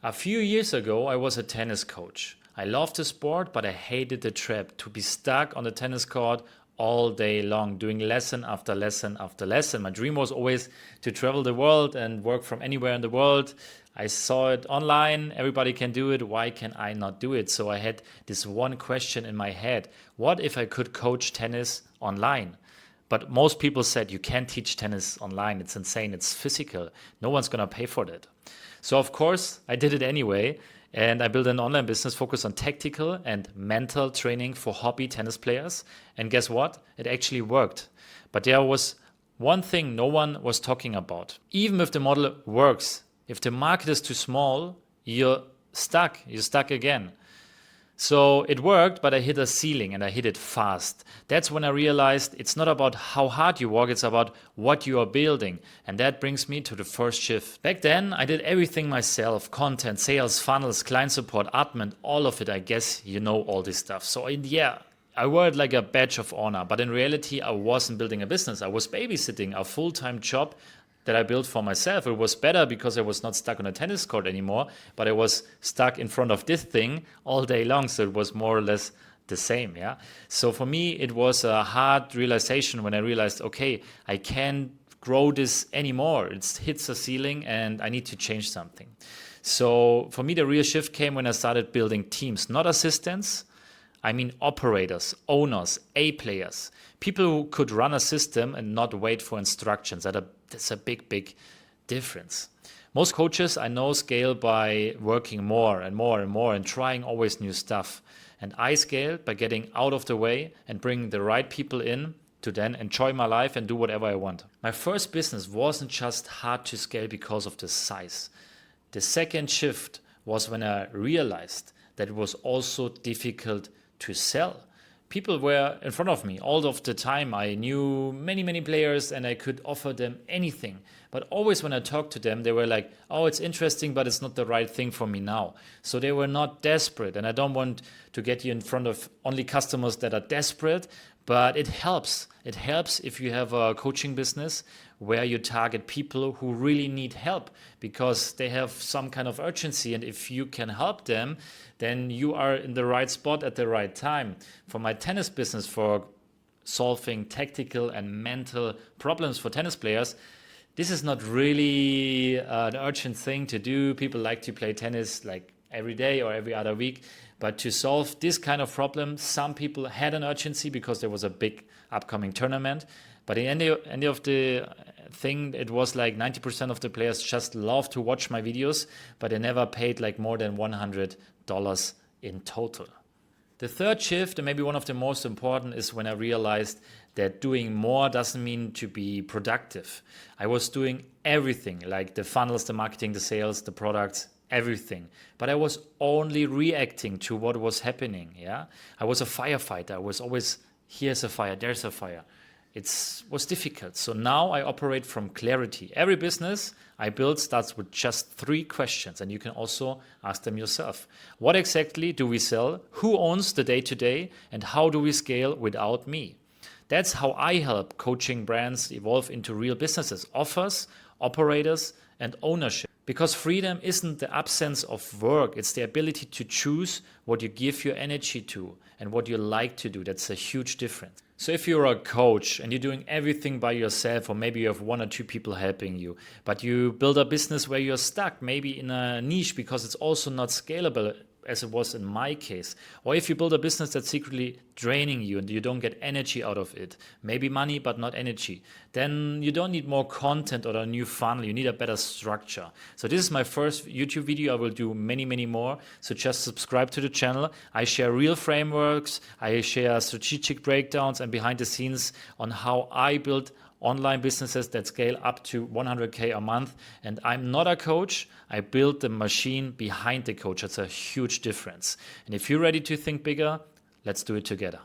A few years ago, I was a tennis coach. I loved the sport, but I hated the trap to be stuck on the tennis court all day long, doing lesson after lesson after lesson. My dream was always to travel the world and work from anywhere in the world. I saw it online, everybody can do it, why can I not do it? So I had this one question in my head: what if I could coach tennis online? But most people said you can't teach tennis online, it's insane, it's physical, no one's gonna pay for that. So of course I did it anyway, and I built an online business focused on tactical and mental training for hobby tennis players. And guess what? It actually worked. But there was one thing no one was talking about. Even if the model works, if the market is too small, you're stuck again. So it worked, but I hit a ceiling, and I hit it fast. That's when I realized it's not about how hard you work, it's about what you are building. And that brings me to the first shift. Back then, I did everything myself: content, sales, funnels, client support, admin, all of it. I guess you know all this stuff. So I wore it like a badge of honor, but in reality, I wasn't building a business. I was babysitting a full-time job that I built for myself. It was better because I was not stuck on a tennis court anymore, but I was stuck in front of this thing all day long. So it was more or less the same. Yeah. So for me, it was a hard realization when I realized, okay, I can't grow this anymore. It hits a ceiling and I need to change something. So for me, the real shift came when I started building teams, not assistants. I mean operators, owners, A players, people who could run a system and not wait for instructions. That's a big difference. Most coaches I know scale by working more and more and more and trying always new stuff. And I scaled by getting out of the way and bringing the right people in to then enjoy my life and do whatever I want. My first business wasn't just hard to scale because of the size. The second shift was when I realized that it was also difficult to sell. People were in front of me all of the time. I knew many players and I could offer them anything. But always when I talked to them, they were like, oh, it's interesting, but it's not the right thing for me now. So they were not desperate. And I don't want to get you in front of only customers that are desperate, but it helps. It helps if you have a coaching business where you target people who really need help because they have some kind of urgency. And if you can help them, then you are in the right spot at the right time. For my tennis business, for solving tactical and mental problems for tennis players, this is not really an urgent thing to do. People like to play tennis like every day or every other week. But to solve this kind of problem, some people had an urgency because there was a big upcoming tournament. But at the end of the thing, it was like 90% of the players just love to watch my videos, but they never paid like more than $100 in total. The third shift, and maybe one of the most important, is when I realized that doing more doesn't mean to be productive. I was doing everything, like the funnels, the marketing, the sales, the products, everything. But I was only reacting to what was happening. Yeah, I was a firefighter. I was always, here's a fire, there's a fire. It was difficult. So now I operate from clarity. Every business I build starts with just 3 questions, and you can also ask them yourself. What exactly do we sell? Who owns the day-to-day? And how do we scale without me? That's how I help coaching brands evolve into real businesses: offers, operators, and ownership. Because freedom isn't the absence of work, it's the ability to choose what you give your energy to and what you like to do. That's a huge difference. So if you're a coach and you're doing everything by yourself, or maybe you have 1 or 2 people helping you, but you build a business where you're stuck, maybe in a niche because it's also not scalable, as it was in my case. Or if you build a business that's secretly draining you and you don't get energy out of it, maybe money but not energy, then you don't need more content or a new funnel, you need a better structure. So this is my first YouTube video. I will do many more, so just subscribe to the channel. I share real frameworks, I share strategic breakdowns and behind the scenes on how I build online businesses that scale up to 100K a month. And I'm not a coach. I build the machine behind the coach. That's a huge difference. And if you're ready to think bigger, let's do it together.